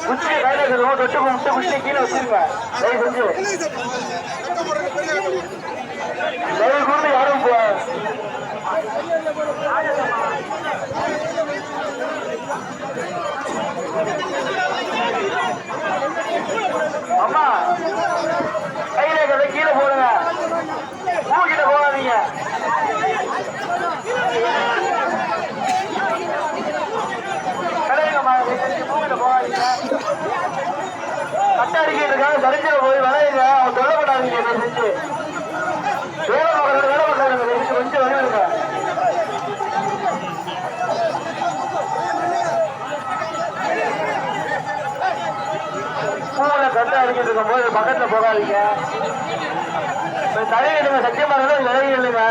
குச்சியை கையில இருக்கிறோம் தொட்டு முட்டை குச்சியை கீழே வச்சிருங்க. தயவு செஞ்சு தயவு கூர்ந்து யாரும் அம்மா கையில இருக்கிறத கீழே போடுங்க. பூக்கிட்ட போகாதீங்க. கட்ட அடிக்கிட்டு இருக்காங்க. சரிஞ்சிட போய் விளையுங்க. அவன் சொல்ல மாட்டாங்க. செஞ்சு வேலை பார்க்கறது கொஞ்சம் வருவாங்க. பூவில் கட்ட அடிக்கிட்டு இருக்கும் போது பக்கத்துல போகாதீங்க. தலையிடுங்க. சத்தியமா விலகி இல்லைங்க.